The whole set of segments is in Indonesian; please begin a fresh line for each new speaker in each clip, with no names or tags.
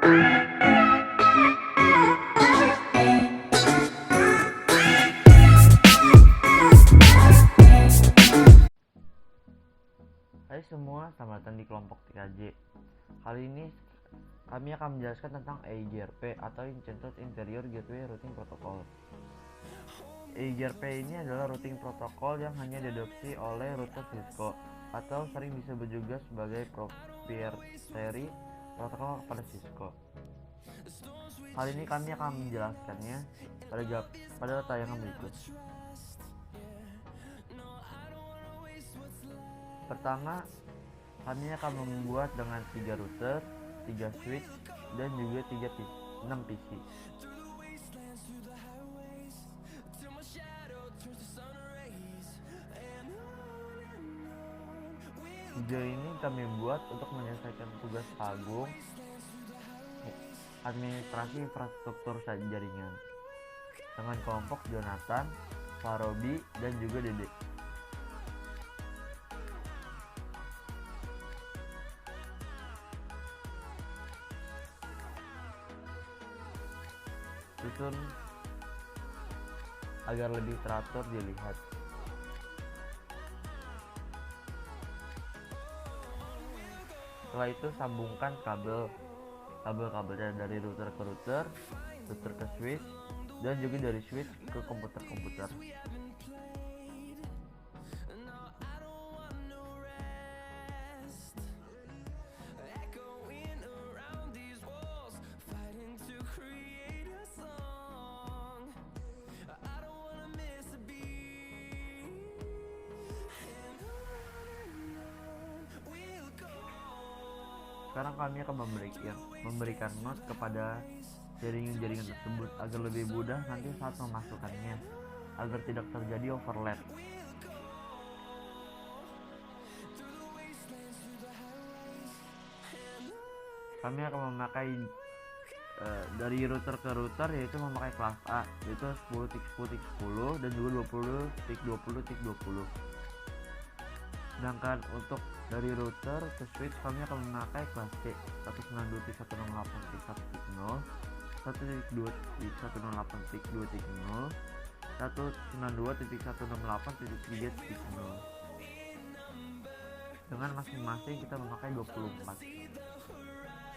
Hai semua, selamat datang di kelompok TKJ. Kali ini kami akan menjelaskan tentang EIGRP atau Enchanted Interior Gateway Routing Protocol. EIGRP ini adalah routing protokol yang hanya diadopsi oleh router Cisco atau sering disebut juga sebagai proprietary protokol kepada Cisco. Kali ini kami akan menjelaskannya pada tayangan berikut. Pertama, kami akan membuat dengan 3 router, 3 switch, dan juga 6 PC. Video ini kami buat untuk menyelesaikan tugas Agung administrasi infrastruktur jaringan dengan kelompok Jonathan, Farobi, dan juga Dede. Susun agar lebih teratur dilihat. Setelah itu sambungkan kabel-kabelnya dari router ke router ke switch, dan juga dari switch ke komputer. Sekarang kami akan memberikan not kepada jaringan-jaringan tersebut agar lebih mudah nanti saat memasukkannya, agar tidak terjadi overlap. Kami akan memakai dari router ke router, yaitu memakai kelas A, yaitu 10.10.10 dan juga 20.20.20. Sedangkan untuk dari router ke switch kami akan memakai kelas C, 192.168.1.0, 1.2.168.2.0, 192.168.3.0. Dengan masing-masing kita memakai 24.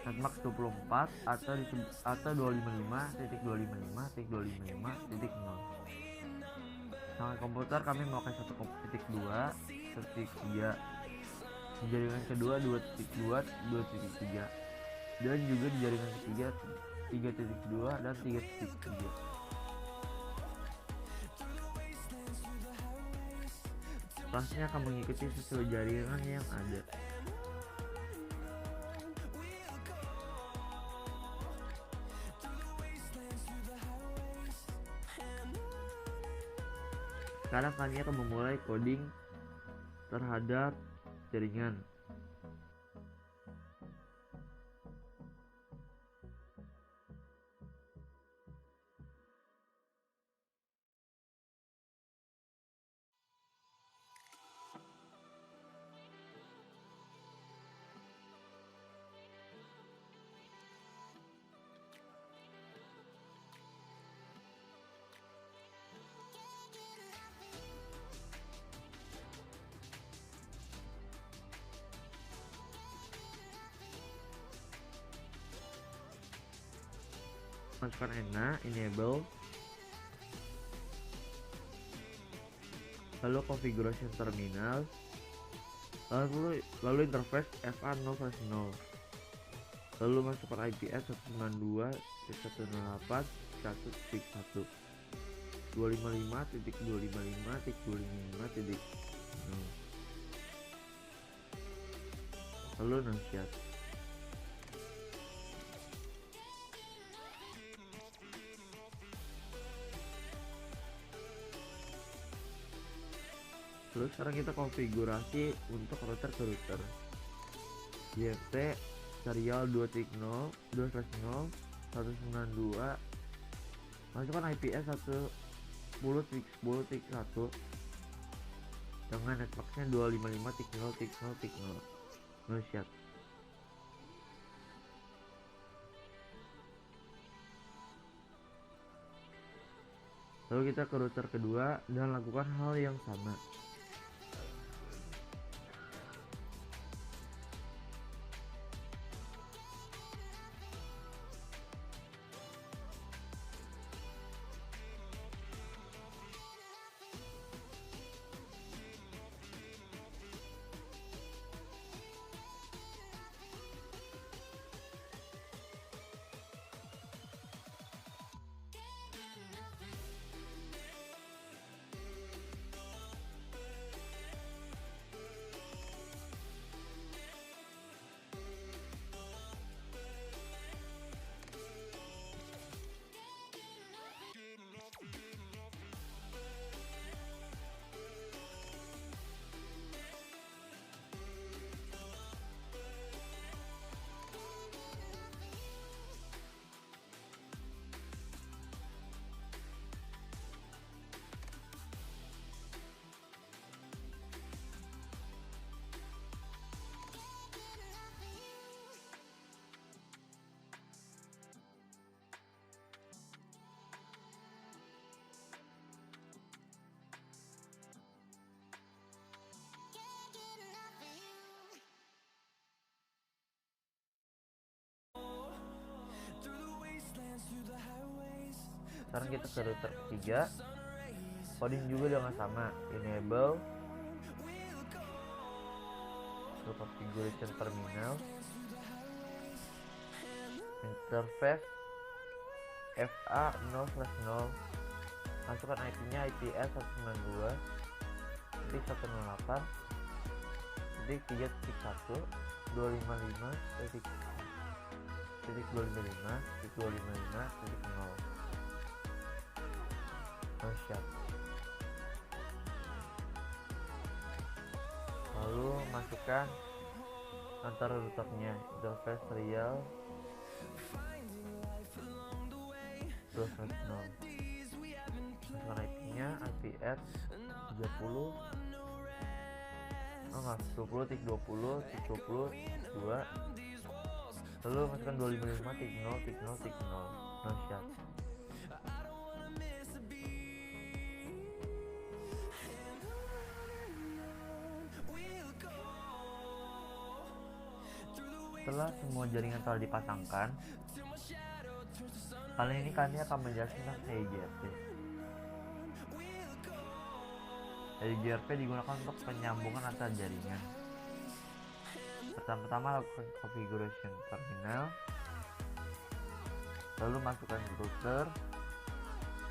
Netmax 24 atau 255.255.255.0. Dengan komputer kami memakai 1.2, 1.3, jaringan kedua 2.2, 2.3, dan juga di jaringan ketiga 3.2 dan 3.3. Kelasnya akan mengikuti sesuai jaringan yang ada. Sekarang kami akan memulai coding terhadap jaringan. Masukkan ENA, enable, lalu configuration terminal, lalu interface FA0/0, lalu masukkan IPS 192.168.1.1, 255.255.255.0, lalu nasihat. Terus sekarang kita konfigurasi untuk router ke router. YT serial 2.0 2/0 192, masukkan IPS 10.10.1 dengan networknya 255.0.0.0. Nasihat. Lalu kita ke router kedua dan lakukan hal yang sama. Sekarang kita ke router ketiga, coding juga dengan sama, enable configuration terminal, interface FA0/0, masukkan IP-nya IPS 192.3.1.3.255.255.255.0. Lalu masukkan antara routernya, interface real +0, masukkan IP-nya IPS 20.20.20.2, lalu masukkan 255.0.0.0. No shot. Setelah semua jaringan telah dipasangkan, kali ini kami akan menjelaskan tentang EIGRP. EIGRP digunakan untuk penyambungan antar jaringan. Pertama-tama lakukan configuration terminal, lalu masukkan router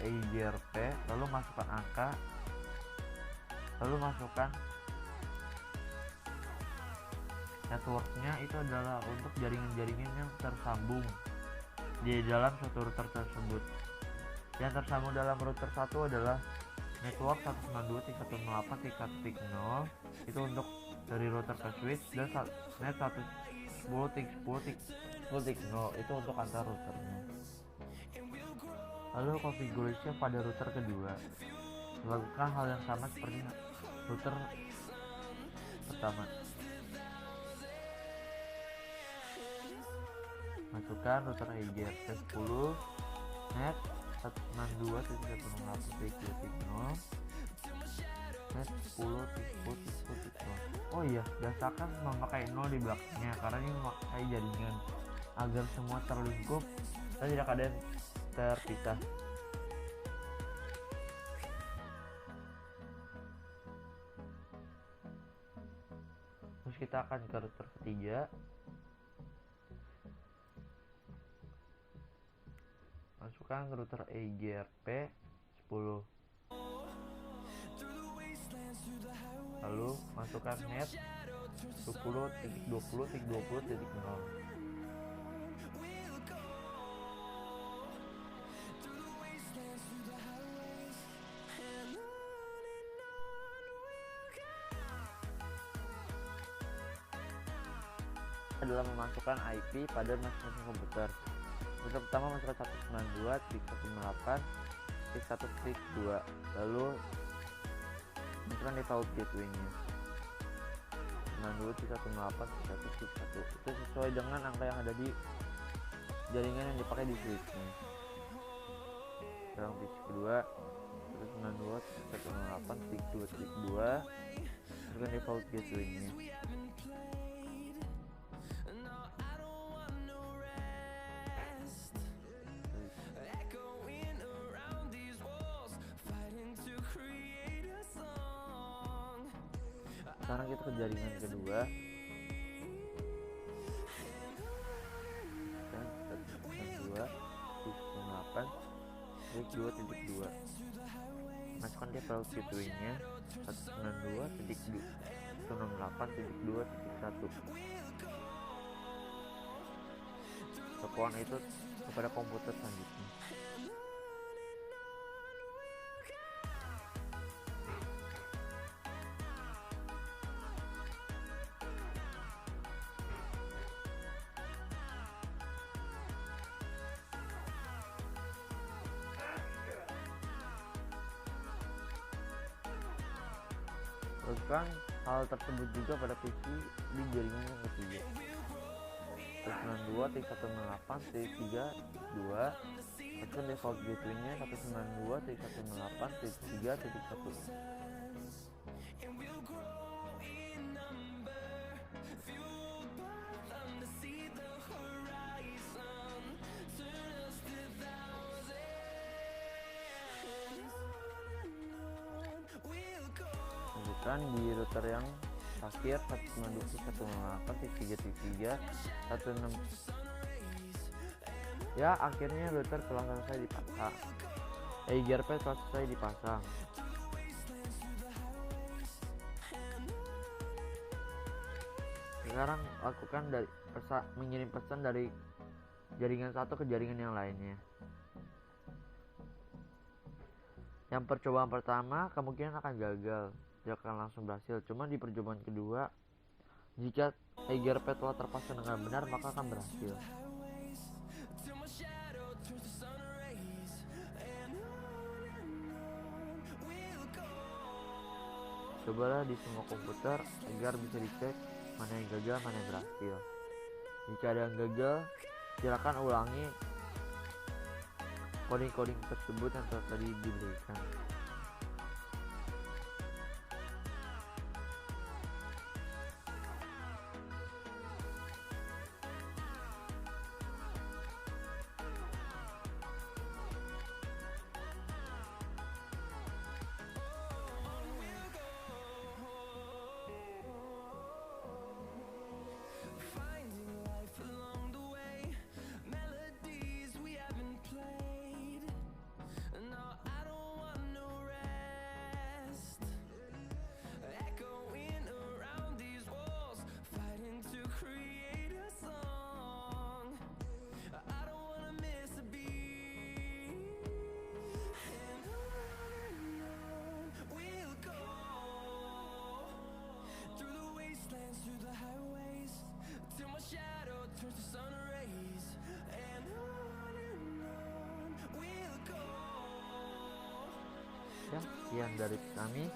EIGRP, lalu masukkan angka, lalu masukkan networknya. Itu adalah untuk jaringan-jaringan yang tersambung di dalam suatu router tersebut. Yang tersambung dalam router 1 adalah network 192.168.1.0, itu untuk dari router ke switch, dan net 110.10.10.0 itu untuk antar routernya. Lalu konfigurasi pada router kedua, lakukan hal yang sama seperti router pertama. Masukkan router EIGRP 10 net 192.168.3.0 net 10.10.10.0. Oh iya, biasakan memakai 0 di belakangnya karena ini memakai jaringan agar semua terlingkup dan tidak ada yang terpisah. Terus kita akan ke router ketiga. Masukkan router EIGRP 10, lalu masukkan net 10.20.20.0. adalah memasukkan IP pada masing-masing komputer. Router pertama masukkan 192.168.1.2, lalu masukkan default gateway-nya 192.168.1.1. Itu sesuai dengan angka yang ada di jaringan yang dipakai di switch-nya. Sekarang switch kedua, 192.168.2.2. Masukkan default gateway-nya. Sekarang kita ke jaringan kedua. Dan 192.168.2.2. Masukkan default gateway-nya 192.168.2.1. Tepuan itu kepada komputer selanjutnya. Lakukan hal tersebut juga pada PC di jaringan yang ketiga. 192.168.3.2. Masukkan default gateway-nya 192.168.3.1. Lanjutkan di router yang terakhir 192.168.3.3.16. Ya, akhirnya router telah selesai dipasang. EIGRP telah selesai dipasang. Sekarang lakukan mengirim pesan dari jaringan satu ke jaringan yang lainnya. Yang percobaan pertama kemungkinan akan gagal, tidak akan langsung berhasil. Cuma di percobaan kedua, jika EIGRP telah terpasang dengan benar, maka akan berhasil. Cobalah di semua komputer agar bisa dicek mana yang gagal, mana yang berhasil. Jika ada yang gagal, silakan ulangi coding-coding tersebut yang telah tadi diberikan. Ya, sekian dari kami.